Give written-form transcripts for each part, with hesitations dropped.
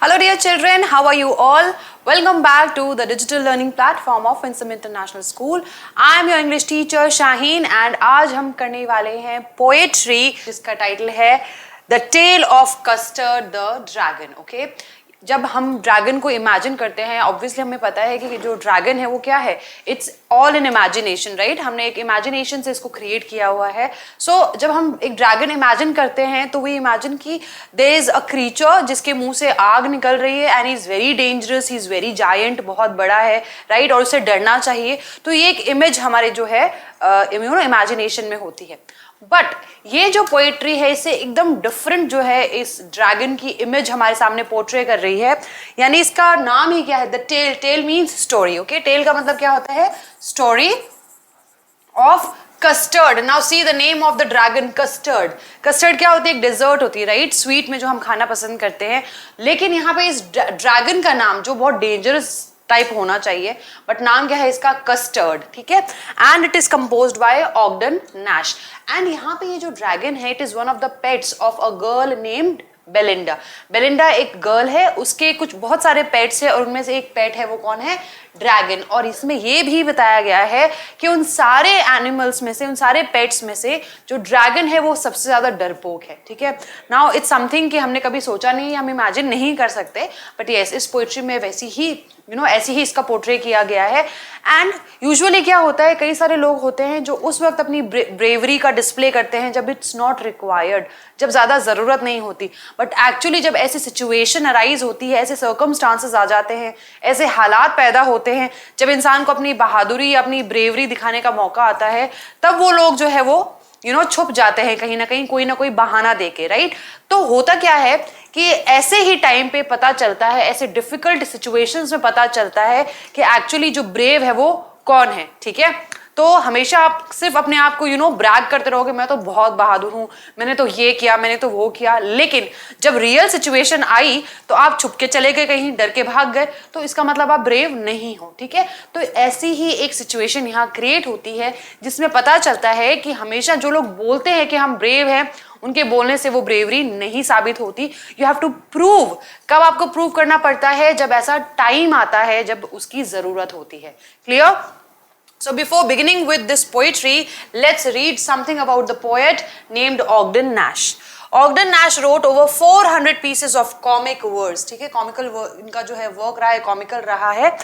Hello dear children, how are you all? Welcome back to the digital learning platform of Winsome International School. I am your English teacher Shaheen and आज हम करने वाले हैं poetry जिसका title है The Tale of Custard the Dragon. Okay? जब हम dragon को इमेजिन करते हैं ऑब्वियसली हमें पता है कि जो ड्रैगन है वो क्या है, it's all in imagination, right. हमने एक इमेजिनेशन से इसको क्रिएट किया हुआ है. सो जब हम एक ड्रैगन इमेजिन करते हैं तो वी इमेजिन कि देयर इज अ क्रीचर जिसके मुंह से आग निकल रही है and he is very dangerous, he is very giant, बहुत बड़ा है, राइट, और उसे डरना चाहिए. तो ये एक इमेज हमारे जो है इमेजिनेशन में होती है. बट ये जो पोएट्री है इससे एकदम डिफरेंट जो है इस ड्रैगन की इमेज हमारे सामने पोर्ट्रे कर रही है. यानी इसका नाम ही क्या है, the tale. Tale means story. Okay, tale का मतलब क्या होता है, story of Custard. Now see the name of the dragon, Custard. Custard क्या होती है, एक डेजर्ट होती है, राइट, स्वीट में जो हम खाना पसंद करते हैं. लेकिन यहाँ पे इस ड्रैगन का नाम जो बहुत डेंजरस टाइप होना चाहिए, बट नाम क्या है इसका, कस्टर्ड. ठीक है, and it is composed by Ogden Nash. And यहाँ पे ये जो ड्रैगन है it is one of the pets of a girl named Belinda. Belinda एक गर्ल है, उसके कुछ बहुत सारे पेट्स है और उनमें से एक पेट है, वो कौन है, ड्रैगन. और इसमें ये भी बताया गया है कि उन सारे एनिमल्स में से, उन सारे पेट्स में से जो ड्रैगन है वो सबसे ज्यादा डरपोक है. ठीक है, नाउ इट्स समथिंग कि हमने कभी सोचा नहीं, हम इमेजिन नहीं कर सकते, बट यस इस पोएट्री में वैसी ही ऐसे ही इसका पोर्ट्रे किया गया है. एंड यूजुअली क्या होता है, कई सारे लोग होते हैं जो उस वक्त अपनी ब्रेवरी का डिस्प्ले करते हैं जब इट्स नॉट रिक्वायर्ड, जब ज्यादा जरूरत नहीं होती. बट एक्चुअली जब ऐसी सिचुएशन अराइज होती है, ऐसे सर्कमस्टांसेस आ जाते हैं, ऐसे हालात पैदा होते हैं, जब इंसान को अपनी बहादुरी या अपनी ब्रेवरी दिखाने का मौका आता है, तब वो लोग जो है वो छुप जाते हैं कहीं ना कहीं, कोई ना कोई बहाना देके, राइट. तो होता क्या है कि ऐसे ही टाइम पे पता चलता है, ऐसे डिफिकल्ट सिचुएशंस में पता चलता है कि एक्चुअली जो ब्रेव है वो कौन है. ठीक है, तो हमेशा आप सिर्फ अपने आप को ब्रैग करते रहोगे, मैं तो बहुत बहादुर हूं, मैंने तो ये किया, मैंने तो वो किया, लेकिन जब रियल सिचुएशन आई तो आप छुप के चले गए, कहीं डर के भाग गए, तो इसका मतलब आप ब्रेव नहीं हो. ठीक है, तो ऐसी ही एक सिचुएशन यहाँ क्रिएट होती है जिसमें पता चलता है कि हमेशा जो लोग बोलते हैं कि हम ब्रेव हैं, उनके बोलने से वो ब्रेवरी नहीं साबित होती. You have to prove. कब आपको प्रूव करना पड़ता है, जब ऐसा टाइम आता है जब उसकी जरूरत होती है. Clear? So before beginning with this poetry, let's read something about the poet named Ogden Nash. Ogden Nash wrote over 400 pieces of comic verse. ठीक है, कॉमिकल इनका जो है वर्क रहा है, कॉमिकल रहा है.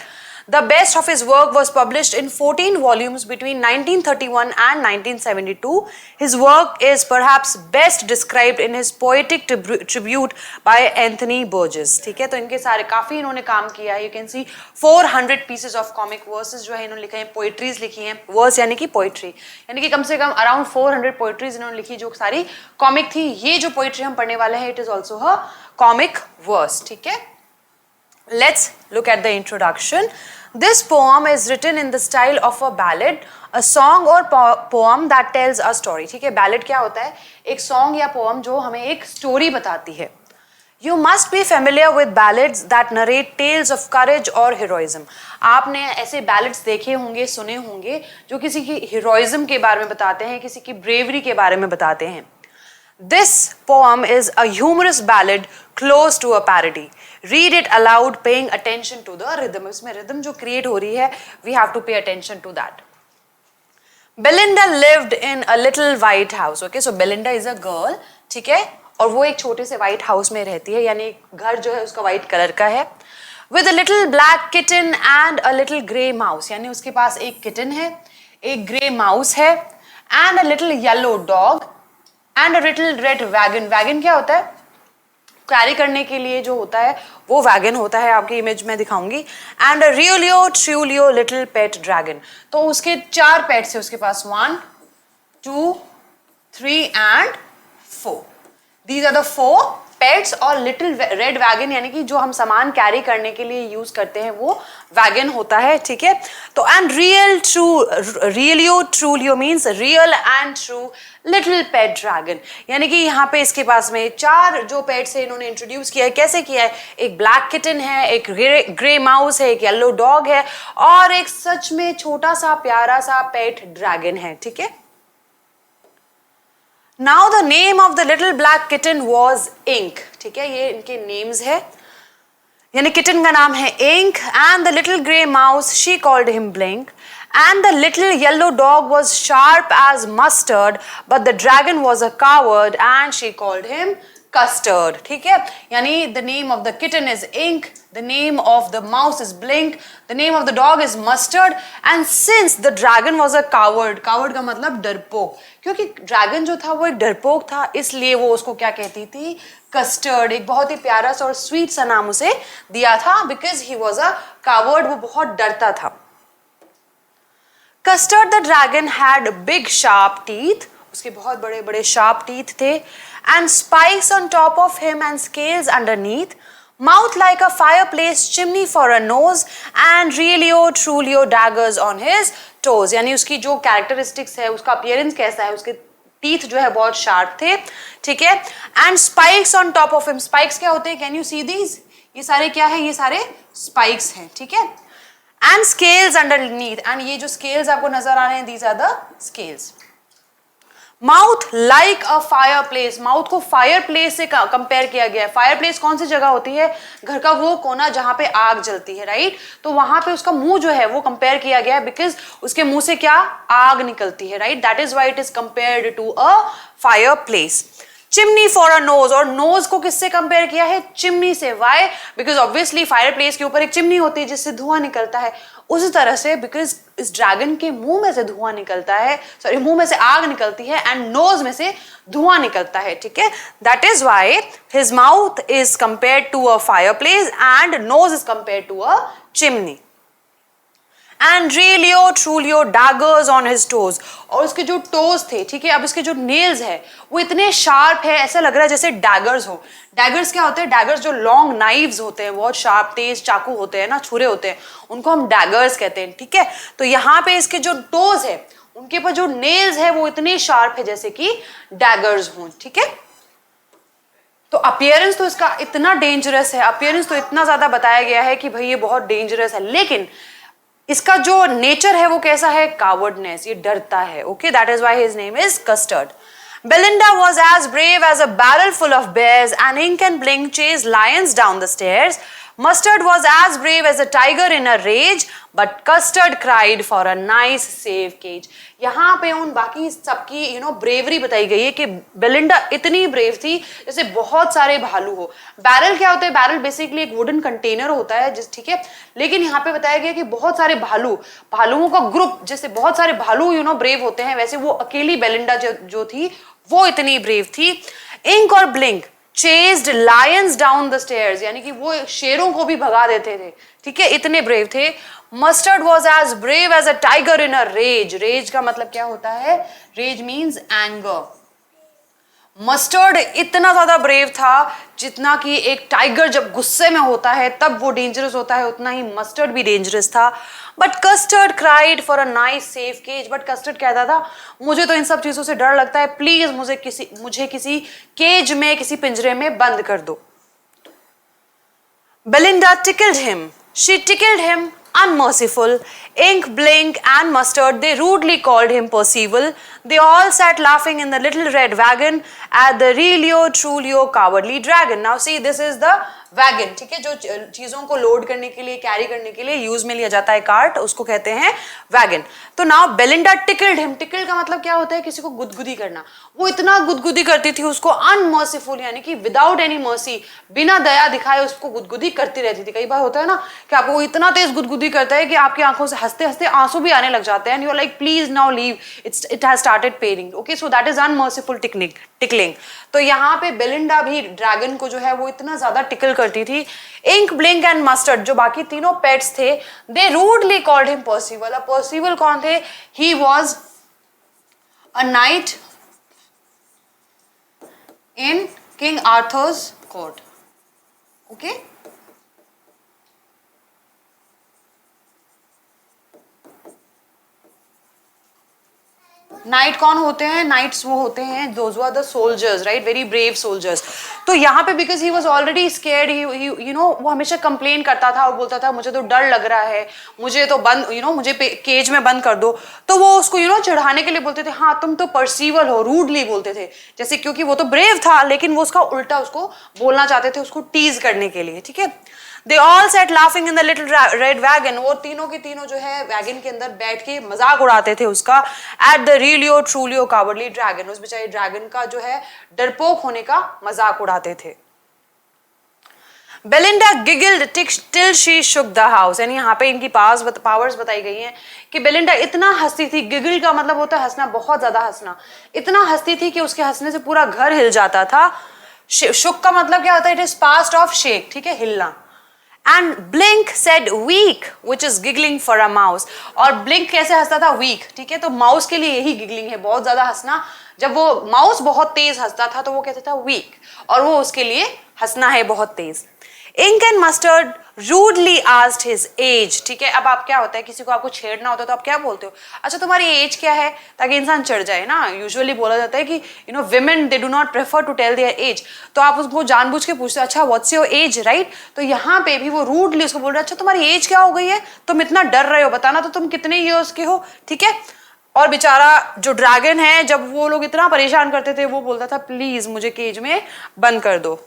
The best of his work was published in 14 volumes between 1931 and 1972. His work is perhaps best described in his poetic tribute by Anthony Burgess. ठीक है, तो इनके सारे काफी इन्होंने काम किया है. You can see 400 pieces of comic verses जो है इन्होंने लिखे हैं, poetries लिखी हैं. verse यानी कि poetry, यानी कि कम से कम around 400 poetries इन्होंने लिखी जो सारी comic थी. ये जो poetry हम पढ़ने वाले हैं, it is also a comic verse. ठीक है, let's look at the introduction. This poem is written in the style of a ballad, a song or poem that tells a story. ठीक है, ballad क्या होता है, एक song या poem जो हमें एक story बताती है. You must be familiar with ballads that narrate tales of courage or heroism. आपने ऐसे ballads देखे होंगे, सुने होंगे जो किसी की heroism के बारे में बताते हैं, किसी की bravery के बारे में बताते हैं. This poem is a humorous ballad close to a parody. Read it aloud, paying attention to the rhythm. इसमें rhythm जो create हो रही है, we have to pay attention to that. Belinda lived in a little white house. Okay, so Belinda is a girl. ठीक है, और वो एक छोटे से white house में रहती है, यानी घर जो है उसका white color का है. With a little black kitten and a little grey mouse. यानी उसके पास एक kitten है, एक grey mouse है, and a little yellow dog. And a little red wagon. Wagon क्या होता है, कैरी करने के लिए जो होता है वो वैगन होता है, आपकी इमेज में दिखाऊंगी. And a realio trulio little pet dragon. तो उसके 4 पेट्स है उसके पास, 1 2 3 and 4. These are the 4 pets. और लिटिल रेड वैगन यानी कि जो हम सामान कैरी करने के लिए यूज करते हैं वो वैगन होता है. ठीक है, तो and रियलियो ट्रूलियो means real and true little pet dragon. यानी कि यहाँ पे इसके पास में 4 जो पेट्स है इन्होंने इंट्रोड्यूस किया है. कैसे किया है, एक ब्लैक किटन है, एक ग्रे माउस है, एक येलो डॉग है, और एक सच में छोटा सा प्यारा सा पेट ड्रैगन है. ठीक है, now the name of the little black kitten was Ink. ठीक है, ये इनके नेम्स है. यानी किटन का नाम है Ink, and the little grey mouse she called him Blink, and the little yellow dog was sharp as mustard, but the dragon was a coward and she called him custard. ठीक है, यानी the name of the kitten is ink, the name of the mouse is blink, the name of the dog is mustard, and since the dragon was a coward, coward का मतलब डरपोक, क्योंकि dragon जो था वो एक डरपोक था, इसलिए वो उसको क्या कहती थी, कस्टर्ड. एक बहुत ही प्यारा सा और स्वीट सा नाम उसे दिया था, because he was a coward, वो बहुत डरता था. Custard the dragon had big sharp teeth, उसके बहुत बड़े बड़े sharp teeth थे, and spikes on top of him and scales underneath, mouth like a fireplace chimney for a nose, and realio trulio daggers on his toes. यानी उसकी जो characteristics है, उसका appearance कैसा है, उसके teeth जो है बहुत sharp थे, ठीक है, and spikes on top of him. Spikes क्या होते हैं? Can you see these? ये सारे क्या है? ये सारे spikes हैं, ठीक है. And scales underneath, and ये जो scales आपको नजर आ रहे हैं, these are the scales. Mouth like a fireplace, mouth को fireplace से कंपेयर किया गया है. fireplace कौन सी जगह होती है? घर का वो कोना जहां पे आग जलती है, राइट? तो वहां पे उसका मुंह जो है वो कंपेयर किया गया है, बिकॉज उसके मुंह से क्या आग निकलती है, right? That is why it is compared to a fireplace. Chimney for a nose, और नोज को किससे कंपेयर किया है? चिमनी से. Why? Because obviously fireplace के ऊपर एक चिमनी होती है जिससे धुआं निकलता है. उसी तरह से बिकॉज इस ड्रैगन के मुंह में से धुआं निकलता है, सॉरी मुंह में से आग निकलती है एंड नोज में से धुआं निकलता है, ठीक है. That is why his mouth is compared to a fireplace and nose is compared to a chimney. And realio trulio daggers on his toes, और उसके जो टोज थे, ठीक है, अब इसके जो नेल्स है वो इतने शार्प है, ऐसा लग रहा है जैसे डैगर्स हो. डैगर्स क्या होते हैं? डैगर्स जो लॉन्ग नाइव्स होते हैं, बहुत शार्प तेज चाकू होते हैं ना, छुरे होते हैं, उनको हम डैगर्स कहते हैं, ठीक है. तो यहाँ पे इसके जो टोज है उनके पर जो नेल्स है वो इतने शार्प है जैसे कि डैगर्स हों, ठीक है. तो अपीयरेंस तो इसका इतना डेंजरस है, अपीयरेंस तो इतना ज्यादा बताया गया है कि भाई ये बहुत डेंजरस है, लेकिन इसका जो नेचर है वो कैसा है? कावर्डनेस, ये डरता है. Okay, that is why his name is custard. Belinda was as brave as a barrel full of bears, and Ink and Blink chased lions down the stairs. Mustard was as brave as a tiger in a rage, but Custard cried for a nice safe cage. यहाँ पे उन बाकी सबकी bravery बताई गई है कि Belinda इतनी ब्रेव थी जैसे बहुत सारे भालू हो. बैरल क्या होता है? बैरल बेसिकली एक वुडन कंटेनर होता है, जिस ठीक है, लेकिन यहाँ पे बताया गया कि बहुत सारे भालुओं का ग्रुप, जैसे बहुत सारे भालू ब्रेव होते हैं, वैसे वो अकेली बेलिंडा जो थी वो इतनी ब्रेव थी. इंक और blink chased lions down the stairs, यानी कि वो शेरों को भी भगा देते थे, ठीक है, इतने ब्रेव थे. Mustard was as brave as a tiger in a rage. Rage का मतलब क्या होता है? Rage means anger. मस्टर्ड इतना ज्यादा ब्रेव था जितना कि एक टाइगर जब गुस्से में होता है तब वो डेंजरस होता है, उतना ही मस्टर्ड भी डेंजरस था. But Custard cried for a nice safe cage. But Custard कहता था मुझे तो इन सब चीजों से डर लगता है, प्लीज मुझे किसी केज में, किसी पिंजरे में बंद कर दो. Belinda tickled him. She tickled him unmerciful. Ink, Blink and Mustard, they rudely called him Percival. They all sat laughing in the little red wagon at the realio trulio cowardly dragon. Now see, this is the wagon, ठीक है, जो चीजों को load करने के लिए, carry करने के लिए यूज में लिया जाता है कार्ट, उसको कहते हैं वैगन. तो now Belinda tickled him. Tackle का मतलब क्या होता है? किसी को गुदगुदी करना. वो इतना गुदगुदी करती थी उसको, अनमर्सीफुल यानी कि विदाउट एनी मर्सी, बिना दया दिखाए उसको गुदगुदी करती रहती थी. कई बार होता है ना कि आपको इतना तेज गुदगुदी करता है कि आपकी आंखों से हंसते हंसते आंसू भी आने लग जाते हैं, and you are like please now leave, it has started paining. Okay, so that is unmerciful tickling. तो यहाँ पे बेलिंडा भी ड्रैगन को जो है वो इतना ज्यादा टिकल करती थी. इंक, ब्लिंक एंड मस्टर्ड, जो बाकी तीनों पेट्स थे, they rudely called him Percival. अब पर्सिवल कौन थे? He was a knight in King Arthur's court. Okay, knight कौन होते हैं? नाइट्स वो होते हैं, those are the soldiers, right, very brave soldiers. तो यहाँ पे because he was already scared, you know, वो हमेशा कंप्लेन करता था और बोलता था मुझे तो डर लग रहा है, मुझे तो बंद, यू नो, मुझे केज में बंद कर दो। तो वो उसको यू नो चिढ़ाने के लिए बोलते थे, हाँ तुम तो परसीवल हो, रूडली बोलते थे, जैसे क्योंकि वो तो ब्रेव था लेकिन वो उसका उल्टा उसको बोलना चाहते थे, उसको टीज करने के लिए, ठीक है। They all sat laughing in the little red wagon. वो तीनों के तीनों जो है वैगन के अंदर बैठ के मजाक उड़ाते थे उसका। At the really truly cowardly dragon, उस बेचारे ड्रैगन का जो है डरपोक होने का मजाक उड़ाते थे। Belinda giggled till she shook the house, यानी यहाँ पे इनकी पावर्स बताई गई हैं कि बेलिंडा इतना हंसती थी, गिगल का मतलब होता है हंसना, बहुत ज्यादा हंसना, इतना हंसती थी कि उसके हंसने से पूरा घर हिल जाता था। शुक का मतलब क्या होता है? It is past of shake, ठीक है, हिलना। And Blink said weak, which is giggling for a mouse. और Blink कैसे हंसता था? Weak, ठीक है, तो माउस के लिए यही गिगलिंग है, बहुत ज्यादा हंसना। जब वो माउस बहुत तेज हंसता था तो वो कहता था weak, और वो उसके लिए हंसना है बहुत तेज। Ink and Mustard rudely asked his age, ठीक है। अब आप क्या होता है, किसी को आपको छेड़ना होता है तो आप क्या बोलते हो? अच्छा तुम्हारी एज क्या है, ताकि इंसान चढ़ जाए ना। यूजुअली बोला जाता है कि you know women they do not prefer to tell their age, तो आप उसको जानबूझ के पूछते हो अच्छा व्हाट्स योर एज, राइट। तो यहाँ पे भी वो रूडली उसको बोल रहे अच्छा तुम्हारी एज क्या हो गई है, तुम इतना डर रहे हो, बताना तो तुम कितने ईयर्स के हो, ठीक है। और बेचारा जो ड्रैगन है, जब वो लोग इतना परेशान करते थे वो बोलता था प्लीज मुझे केज में बंद कर दो।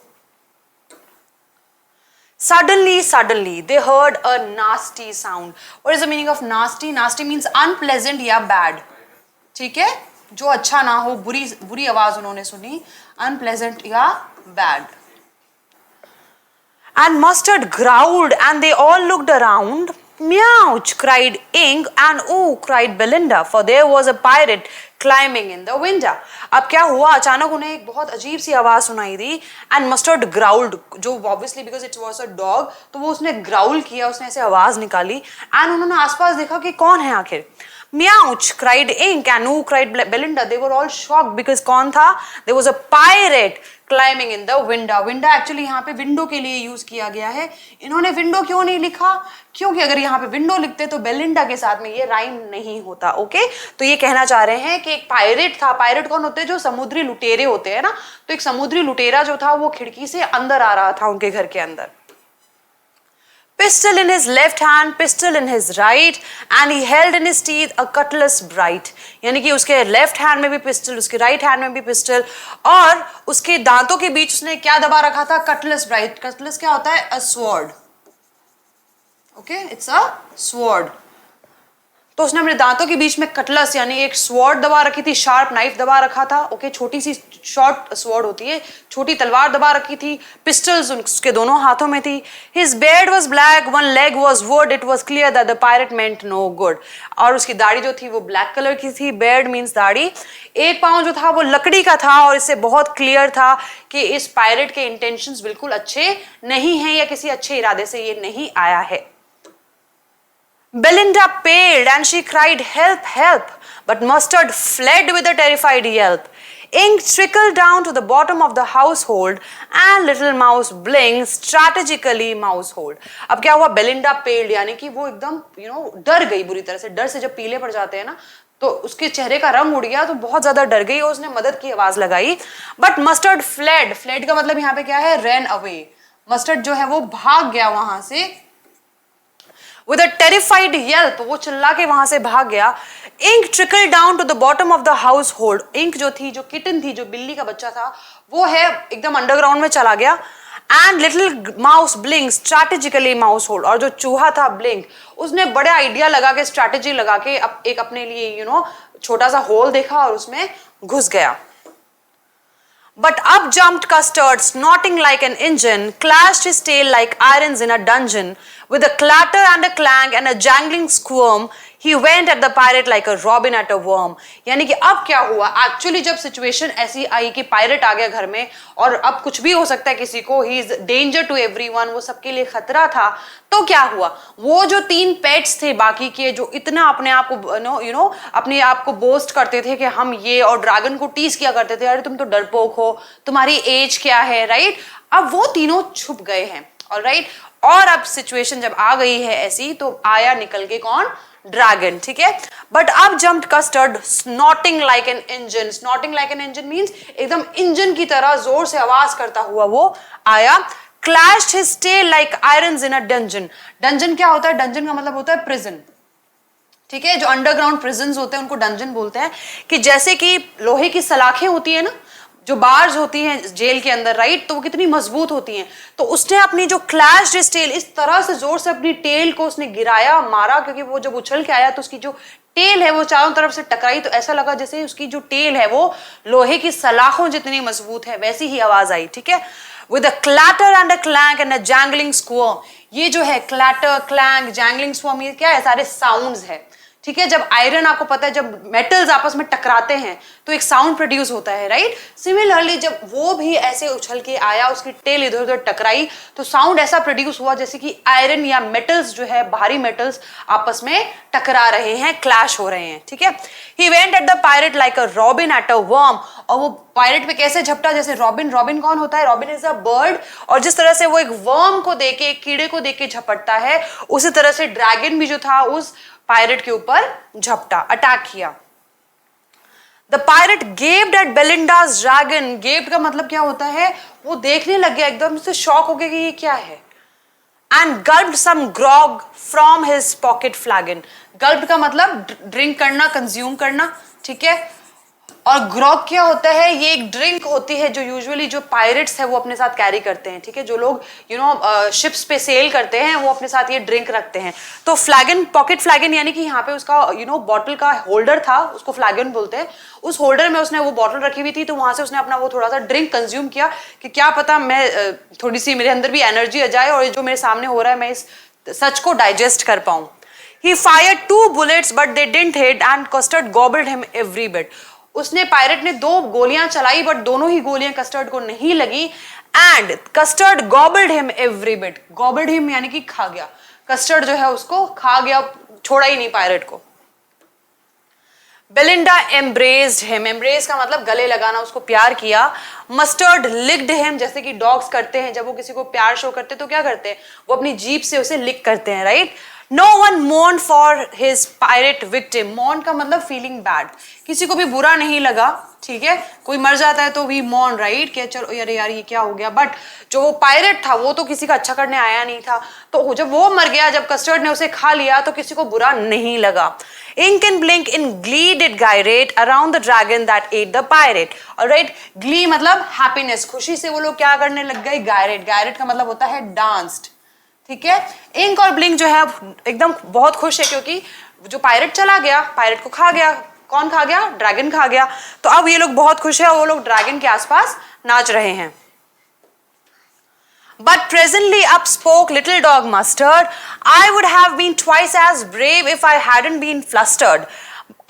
Suddenly, they heard a nasty sound. What is the meaning of nasty? Nasty means unpleasant या bad. ठीक है, जो अच्छा ना हो, बुरी आवाज उन्होंने सुनी, unpleasant या bad. And Mustard growled, and they all looked around. Meouch, cried Ink, and ooh, cried Belinda, for there was a pirate climbing in the window. अब क्या हुआ, अचानक उन्हें एक बहुत अजीब सी आवाज सुनाई दी। एंड मस्टर्ड ग्राउल्ड, जो obviously because it was a dog, तो वो उसने ग्राउल किया, उसने ऐसे आवाज निकाली। एंड उन्होंने आसपास देखा कि कौन है आखिर। Meouch, cried Ink, and ooh, cried Belinda. They were all shocked because कौन था? There was a pirate climbing in the window. Window actually यहाँ पे विंडो के लिए यूज किया गया है। इन्होंने विंडो क्यों नहीं लिखा? क्योंकि अगर यहाँ पे विंडो लिखते तो बेलिंडा के साथ में ये राइम नहीं होता। ओके, तो ये कहना चाह रहे हैं कि एक पायरेट था। पायरेट कौन होते हैं? जो समुद्री लुटेरे होते हैं ना। तो एक समुद्री लुटेरा जो था वो खिड़की से अंदर आ रहा था उनके घर के अंदर। Pistol in his left hand, pistol in his right, and he held in his teeth a cutlass bright. यानी कि उसके लेफ्ट हैंड में भी पिस्टल, उसके राइट हैंड में भी पिस्टल, और उसके दांतों के बीच उसने क्या दबा रखा था? Cutlass bright. कटलेस क्या होता है? A sword. Okay, it's a sword. तो उसने अपने दांतों के बीच में कटलस यानी एक स्वॉर्ड दबा रखी थी, शार्प नाइफ दबा रखा था। ओके, छोटी सी शॉर्ट स्वॉर्ड होती है, छोटी तलवार दबा रखी थी। पिस्टल्स उसके दोनों हाथों में थी। His beard was black, one leg was wood. It was clear that the pirate meant no good. और उसकी दाढ़ी जो थी वो ब्लैक कलर की थी। बेard मीन्स दाढ़ी। एक पांव जो था वो लकड़ी का था और इससे बहुत क्लियर था कि इस पायरेट के इंटेंशंस बिल्कुल अच्छे नहीं हैं या किसी अच्छे इरादे से ये नहीं आया है। Belinda paled and she cried, "Help, help!" But Mustard fled with a terrified yelp. Ink trickled down to the bottom of the household and little mouse Blink strategically mousehold. अब क्या हुआ? Belinda paled यानी कि वो एकदम डर गई बुरी तरह से। डर से जब पीले पड़ जाते हैं ना तो उसके चेहरे का रंग उड़ गया, तो बहुत ज्यादा डर गई और उसने मदद की आवाज लगाई। बट मस्टर्ड फ्लेड, फ्लेड का मतलब यहाँ पे क्या है? Run away. मस्टर्ड जो है वो भाग गया वहां से। With a terrified yelp, वो चिल्ला के वहां से भाग गया। Ink trickled down to the bottom of the household. Ink जो थी, जो किटन थी, जो बिल्ली का बच्चा था, वो है एकदम अंडरग्राउंड में चला गया। And little mouse Blink strategically mousehold, और जो चूहा था Blink, उसने बड़े आइडिया लगा के, स्ट्रैटेजी लगा के एक अपने लिए छोटा सा होल देखा और उसमें घुस गया। But up jumped Custard, snorting like an engine, clashed his tail like irons in a dungeon. With a clatter and a clang and a jangling squirm, he went at the pirate like a robin at a worm. यानी कि अब क्या हुआ? Actually जब situation ऐसी आई कि pirate आ गया घर में और अब कुछ भी हो सकता है किसी को, he is danger to everyone, वो सबके लिए खतरा था, तो क्या हुआ? वो जो 3 पेट्स थे बाकी के, जो इतना अपने आप को अपने आप को बोस्ट करते थे कि हम ये, और ड्रैगन को टीज किया करते थे, अरे तुम तो डरपोक हो, तुम्हारी एज क्या है, राइट? अब वो तीनों छुप गए हैं ऑलराइट। और अब सिचुएशन जब आ गई है ऐसी तो आया निकल के कौन, ड्रैगन, ठीक है। बट अब jumped Custard snorting like an engine. Snorting like an engine means एकदम इंजन की तरह जोर से आवाज करता हुआ वो आया। Clashed his tail like irons in a dungeon. Dungeon क्या होता है, डंजन का मतलब होता है प्रिजन, ठीक है। जो अंडरग्राउंड प्रिजन्स होते हैं उनको डंजन बोलते हैं। कि जैसे कि लोहे की सलाखें होती है ना, जो बार्स होती हैं जेल के अंदर, राइट, तो वो कितनी मजबूत होती हैं। तो उसने अपनी जो क्लैश्ड हिज टेल, इस तरह से जोर से अपनी टेल को उसने गिराया, मारा, क्योंकि वो जब उछल के आया तो उसकी जो टेल है वो चारों तरफ से टकराई, तो ऐसा लगा जैसे उसकी जो टेल है वो लोहे की सलाखों जितनी मजबूत है, वैसी ही आवाज आई, ठीक है। With a clatter and a clank and a jangling squirm. ये जो है क्लैटर, क्लैंक, जैंगलिंग स्क्वर्म, ये क्या है, सारे साउंड्स है, ठीक है। जब आयरन, आपको पता है जब मेटल्स आपस में टकराते हैं तो एक साउंड प्रोड्यूस होता है, राइट। सिमिलरली जब वो भी ऐसे उछल के आया, उसकी टेल इधर उधर टकराई, तो साउंड ऐसा प्रोड्यूस हुआ जैसे कि आयरन या मेटल्स जो है, भारी मेटल्स आपस में टकरा रहे हैं, क्लैश हो रहे हैं, ठीक है। He went at the pirate like a robin at a worm. और वो पायरेट पे कैसे झपटा, जैसे रॉबिन, रॉबिन कौन होता है, रॉबिन इज अ बर्ड, और जिस तरह से वो एक वर्म को देके, एक कीड़े को देके झपटता है, उसी तरह से ड्रैगन भी जो था उस पायरेट के ऊपर झपटा, अटैक किया। The pirate gaped at Belinda's dragon. Gaped का मतलब क्या होता है, वो देखने लग गया, एकदम से शॉक हो गया कि ये क्या है। And gulped some grog from his pocket flagon. Gulped का मतलब ड्रिंक करना, कंज्यूम करना, ठीक है। और ग्रॉग क्या होता है, ये एक ड्रिंक होती है जो यूजुअली जो पायरेट्स है वो अपने साथ कैरी करते हैं, ठीक है। जो लोग शिप्स पे सेल करते हैं वो अपने साथ ये ड्रिंक रखते हैं। तो फ्लैगन, पॉकेट फ्लैगन, यानी कि यहाँ पे उसका बॉटल का होल्डर था, उसको फ्लैगन बोलते हैं। उस होल्डर में उसने वो बॉटल रखी हुई थी, तो वहां से उसने अपना वो थोड़ा सा ड्रिंक कंज्यूम किया कि क्या पता मैं थोड़ी सी मेरे अंदर भी एनर्जी आ जाए और जो मेरे सामने हो रहा है मैं इस सच को डाइजेस्ट कर पाऊं। He fired 2 bullets but they didn't hit and Custard gobbled him every bit. उसने, पायरेट ने 2 गोलियां चलाई बट दोनों ही गोलियां कस्टर्ड को नहीं लगी। And custard गॉबल्ड him every bit. गॉबल्ड him यानी कि खा गया, कस्टर्ड जो है उसको खा गया, छोड़ा ही नहीं पायरेट को। Belinda embraced him. एम्ब्रेस का मतलब गले लगाना, उसको प्यार किया। मस्टर्ड लिक्ड हिम, जैसे कि डॉग्स करते हैं, जब वो किसी को प्यार शो करते हैं तो क्या करते हैं, वो अपनी जीभ से उसे लिक करते हैं, right. No one mourn for his pirate victim. Mourn का मतलब फीलिंग बैड, किसी को भी बुरा नहीं लगा, ठीक है। कोई मर जाता है तो वी मोर्न, राइट, कि चलो यार यार ये क्या हो गया। बट जो वो पायरेट था वो तो किसी का अच्छा करने आया नहीं था, तो जब वो मर गया, जब कस्टर्ड ने उसे खा लिया तो किसी को बुरा नहीं लगा। Ink and blink in glee did gyrate around the dragon that ate the pirate. Alright, glee मतलब happiness, खुशी से वो लोग क्या करने लग गए, gyrate। gyrate का मतलब होता है danced, ठीक है। इंक और ब्लिंक जो है एकदम बहुत खुश है क्योंकि जो पायरेट चला गया, पायरेट को खा गया। कौन खा गया, ड्रैगन खा गया। तो अब ये लोग बहुत खुश है और वो लोग ड्रैगन के आसपास नाच रहे हैं। But presently up spoke little dog Mustard. I would have been twice as brave if I hadn't been flustered.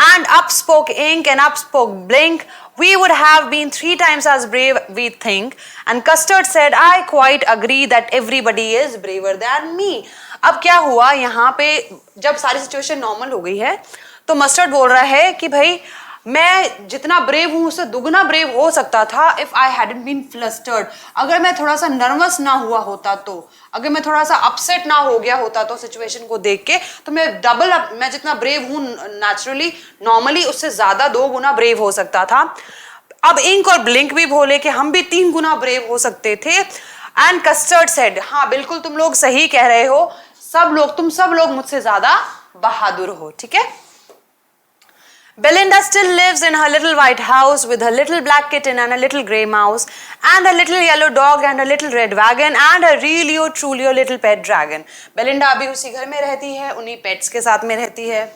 And up spoke Ink and up spoke Blink. We would have been 3 times as brave, we think. And Custard said, I quite agree that everybody is braver than me. अब क्या हुआ यहाँ पे, जब सारी situation normal हो गई है तो मस्टर्ड बोल रहा है कि भाई मैं जितना ब्रेव हूं उससे दुगना ब्रेव हो सकता था if I hadn't been flustered. अगर मैं थोड़ा सा नर्वस ना हुआ होता तो, अगर मैं थोड़ा सा अपसेट ना हो गया होता तो सिचुएशन को देख के, तो मैं डबल, मैं जितना ब्रेव हूं नेचुरली नॉर्मली उससे ज्यादा 2 गुना ब्रेव हो सकता था। अब इंक और ब्लिंक भी बोले कि हम भी 3 गुना ब्रेव हो सकते थे। एंड कस्टर्ड सेड, हाँ बिल्कुल तुम लोग सही कह रहे हो, तुम सब लोग मुझसे ज्यादा बहादुर हो, ठीक है। Belinda still lives in her little white house with her little black kitten and a little grey mouse and a little yellow dog and a little red wagon and a really or truly or little pet dragon. Belinda अभी उसी घर में रहती है, उन्हीं pets के साथ में रहती है।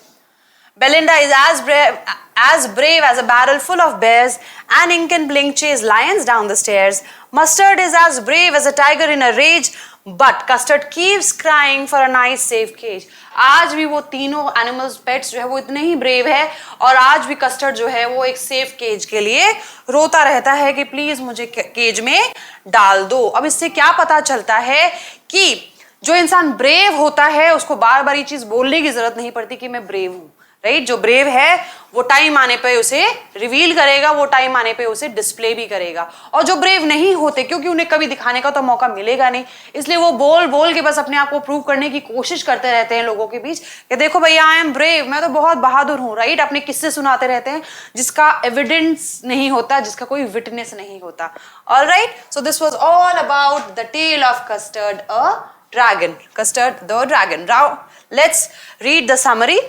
Belinda is as brave as a barrel full of bears, and Ink and Blink chase lions down the stairs. Mustard is as brave as a tiger in a rage, but Custard keeps crying for a nice safe cage. आज भी वो तीनों animals, pets जो है वो इतने ही brave है, और आज भी कस्टर्ड जो है वो एक सेफ केज के लिए रोता रहता है कि प्लीज मुझे केज में डाल दो। अब इससे क्या पता चलता है कि जो इंसान ब्रेव होता है उसको बार बार ये चीज बोलने की जरूरत नहीं पड़ती कि मैं ब्रेव हूं, राइट। जो ब्रेव है वो टाइम आने पे उसे रिवील करेगा, वो टाइम आने पे उसे डिस्प्ले भी करेगा। और जो ब्रेव नहीं होते, क्योंकि उन्हें कभी दिखाने का तो मौका मिलेगा नहीं, इसलिए वो बोल बोल के बस अपने आप को प्रूव करने की कोशिश करते रहते हैं लोगों के बीच कि देखो भैया आई एम ब्रेव, मैं तो बहुत बहादुर हूँ, राइट। अपने किस्से सुनाते रहते हैं जिसका एविडेंस नहीं होता, जिसका कोई विटनेस नहीं होता। Alright, so this was all about the tale of Custard a dragon, Custard the dragon. Now let's read the summary.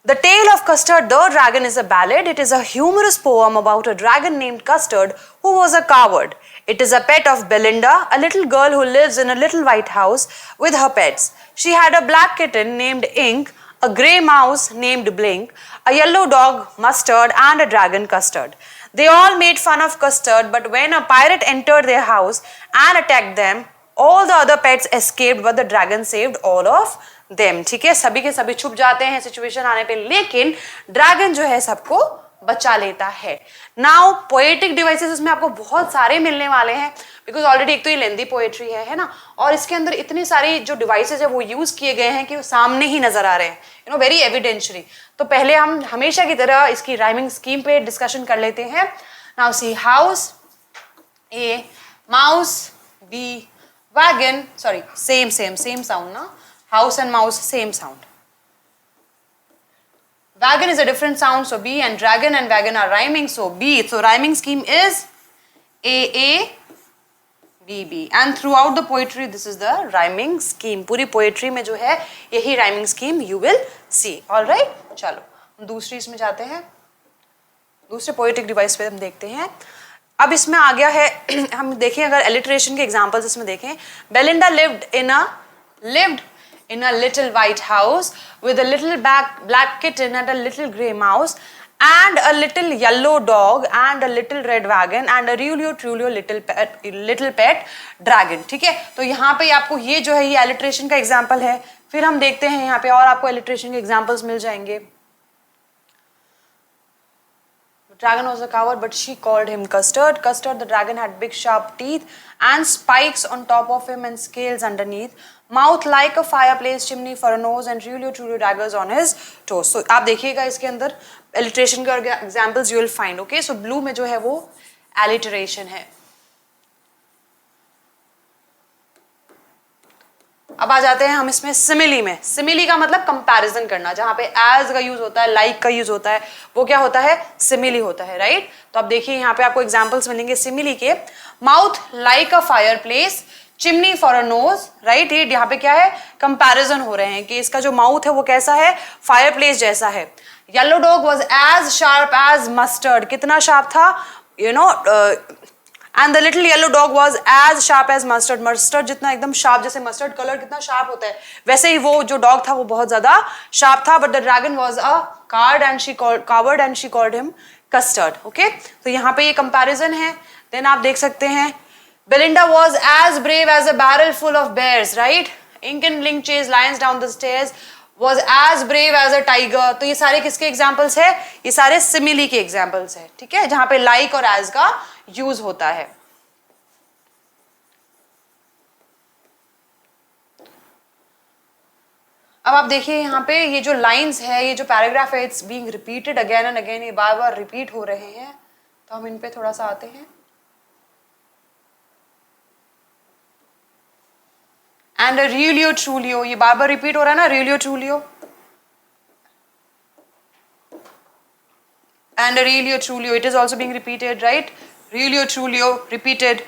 The Tale of Custard the Dragon is a ballad. It is a humorous poem about a dragon named Custard who was a coward. It is a pet of Belinda, a little girl who lives in a little white house with her pets. She had a black kitten named Ink, a grey mouse named Blink, a yellow dog Mustard, and a dragon Custard. They all made fun of Custard, but when a pirate entered their house and attacked them, all the other pets escaped, but the dragon saved all of them. ठीक है, सभी के सभी छुप जाते हैं situation आने पे, लेकिन ड्रैगन जो है सबको बचा लेता है। नाउ पोएटिक डिवाइसेस इसमें आपको बहुत सारे मिलने वाले हैं, बिकॉज ऑलरेडी एक तो ये लेंदी पोएट्री है ना, और इसके अंदर इतने सारे जो डिवाइसेस है वो यूज किए गए हैं कि वो सामने ही नजर आ रहे हैं, यू नो, वेरी एविडेंशियली। तो पहले हम हमेशा की तरह इसकी राइमिंग स्कीम पे डिस्कशन कर लेते हैं। Now see, house A, mouse B, wagon, sorry same sound ना, house and mouse same sound. Wagon is a different sound, so B, and dragon and wagon are rhyming, so B. So rhyming scheme is A B B, and throughout the poetry this is the rhyming scheme. पूरी poetry में जो है यही rhyming scheme you will see. All right, चलो हम दूसरी इसमें जाते हैं, दूसरे poetic device पे हम देखते हैं। अब इसमें आ गया है हम देखें, अगर alliteration के examples इसमें देखें, Belinda lived in a little white house with a little black kitten and a little grey mouse and a little yellow dog and a little red wagon and a Trulio little pet dragon. ठीक है, तो यहाँ पे आपको ये जो है ये alliteration का example है। फिर हम देखते हैं यहाँ पे और आपको alliteration के examples मिल जाएंगे। Dragon was a coward, but she called him Custard. Custard the dragon had big sharp teeth and spikes on top of him and scales underneath. Mouth like a fireplace chimney for a nose and Trulio daggers on his toes. So आप देखिएगा इसके अंदर alliteration का examples you will find. Okay, so blue में जो है वो alliteration है। अब आ जाते हैं हम इसमें सिमिली में। सिमिली का मतलब कंपैरिजन करना, जहां पे एज का यूज होता है, लाइक का यूज होता है, वो क्या होता है, सिमिली होता है, राइट। तो अब देखिए यहाँ पे आपको एग्जांपल्स मिलेंगे सिमिली के। Mouth like a fire place, chimney for a knows, right. ये यहाँ पे क्या है, कंपैरिजन हो रहे हैं कि इसका जो माउथ है वो कैसा है, फायर प्लेस जैसा है। Yellow dog was as sharp as mustard, कितना शार्प था, you know, and the little yellow dog was as sharp as mustard, mustard जितना एकदम शार्प, जैसे मस्टर्ड कलर कितना शार्प होता है वैसे ही वो जो डॉग था वो बहुत ज्यादा शार्प था। But the dragon was a coward and she called him custard. Okay, तो यहाँ पे ये कंपैरिजन है। देन आप देख सकते हैं Belinda was as brave as a barrel full of bears, right. Ink and Blink chase lions down the stairs, was as brave as a tiger। तो ये सारे किसके एग्जाम्पल्स है, ये सारे सिमिली के एग्जाम्पल्स है, ठीक है, जहां पे लाइक और एज का यूज होता है। अब आप देखिए यहाँ पे ये जो लाइंस है, ये जो पैराग्राफ है, it's being repeated again and again, ये बार बार रिपीट हो रहे हैं। तो हम इन पे थोड़ा सा आते हैं। एंड रियलियो ट्रूलियो, ये बार बार रिपीट हो रहा है ना, रियलियो ट्रूलियो, and Aurelio Trulio, it is also being repeated, right? Aurelio Trulio, repeated.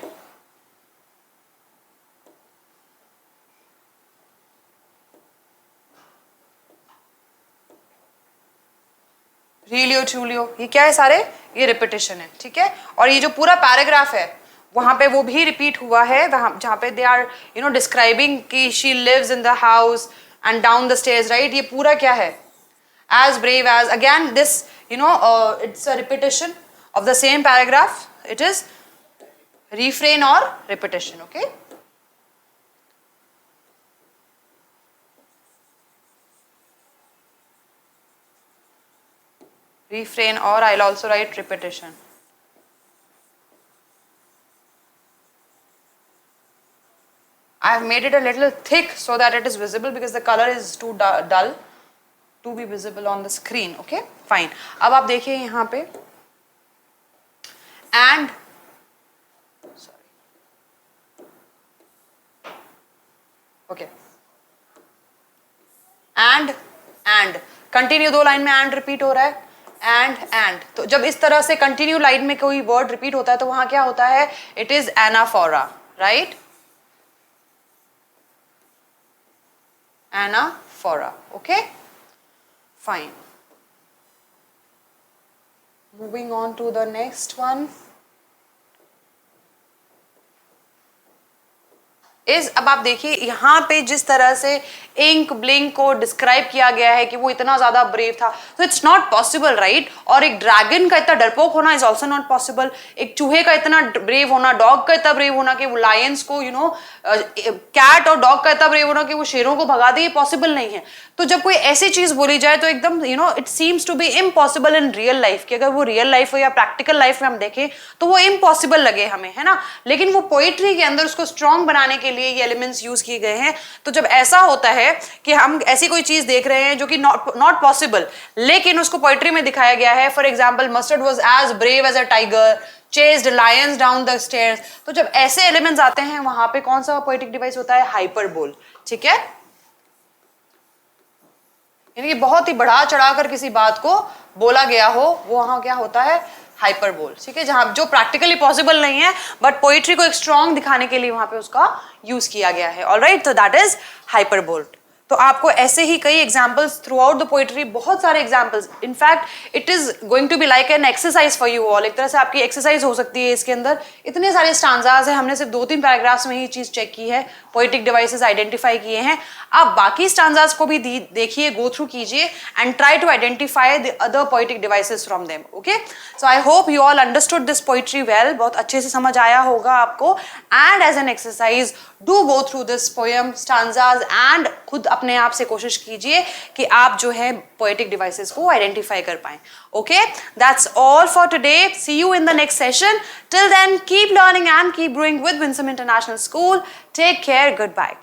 Aurelio Trulio, ये क्या है सारे, ये रिपीटेशन है, ठीक है। और ये जो पूरा पैराग्राफ है वहां पे वो भी रिपीट हुआ है, वहां जहां पे they are you know describing कि she lives in the house and down the stairs, right. ये पूरा क्या है, as brave as, again this you know it's a repetition of the same paragraph, it is refrain or repetition, okay। refrain, or I'll also write repetition। I have made it a little thick so that it is visible because the color is too dull, to be visible on the screen. Okay fine. अब आप देखिए यहाँ पे and okay and continue, दो line में and repeat हो रहा है. एंड तो जब इस तरह से कंटिन्यू लाइन में कोई वर्ड रिपीट होता है तो वहां क्या होता है? It is anaphora, right? Anaphora. Okay fine. Moving on to the next one is, अब आप देखिए यहाँ पे जिस तरह से इंक ब्लिंक को डिस्क्राइब किया गया है कि वो इतना ज्यादा ब्रेव था, तो इट्स नॉट पॉसिबल, राइट? और एक ड्रैगन का इतना डरपोक होना इज ऑल्सो नॉट पॉसिबल. एक चूहे का इतना ब्रेव होना, डॉग का इतना ब्रेव होना कि वो लायंस को कैट और डॉग का इतना ब्रेव होना कि वो शेरों को भगा दे, ये पॉसिबल नहीं है. तो जब कोई ऐसी चीज बोली जाए तो एकदम it seems to be impossible in real life, कि अगर वो रियल लाइफ हो या प्रैक्टिकल लाइफ में हम देखें तो वो इम्पॉसिबल लगे हमें, है ना? लेकिन वो पोएट्री के अंदर उसको स्ट्रॉन्ग बनाने के लिए ये एलिमेंट्स यूज किए गए हैं. तो जब ऐसा होता है कि हम ऐसी कोई चीज देख रहे हैं जो कि नॉट पॉसिबल, लेकिन उसको पोएट्री में दिखाया गया है. For example, mustard was as brave as a tiger, chased lions down the stairs. तो जब ऐसे एलिमेंट्स आते हैं वहां पे कौन सा पोएटिक डिवाइस होता है? हाइपरबोल. ठीक है, यानी कि बहुत ही बढ़ा चढ़ाकर किसी बात को बोला गया हो, वो वहां क्या होता है? हाइपरबोल. ठीक है, जहां जो प्रैक्टिकली पॉसिबल नहीं है बट पोएट्री को एक स्ट्रॉन्ग दिखाने के लिए वहां पे उसका यूज किया गया है. ऑलराइट, तो दैट इज हाइपरबोल. तो आपको ऐसे ही कई examples throughout the poetry, बहुत सारे examples. In fact it is going to be like an exercise for you all. एक तरह से आपकी एक्सरसाइज हो सकती है इसके अंदर. इतने सारे स्टांजाज हैं, हमने सिर्फ 2-3 पैराग्राफ्स में ही चीज चेक की है, पोएटिक डिवाइसेस आइडेंटिफाई किए हैं. आप बाकी स्टांजाज को भी देखिए, गो थ्रू कीजिए and try to identify the other poetic devices from them. Okay, so I hope you all understood this poetry well. बहुत अच्छे से समझ आया होगा आपको. And as an exercise do go through this poem stanzas and खुद अपने आप से कोशिश कीजिए कि आप जो है पोएटिक डिवाइसेस को आइडेंटिफाई कर पाएं. Okay, that's all for today. See you in the next session. Till then keep learning and keep growing with Winsome International School. Take care. Good bye.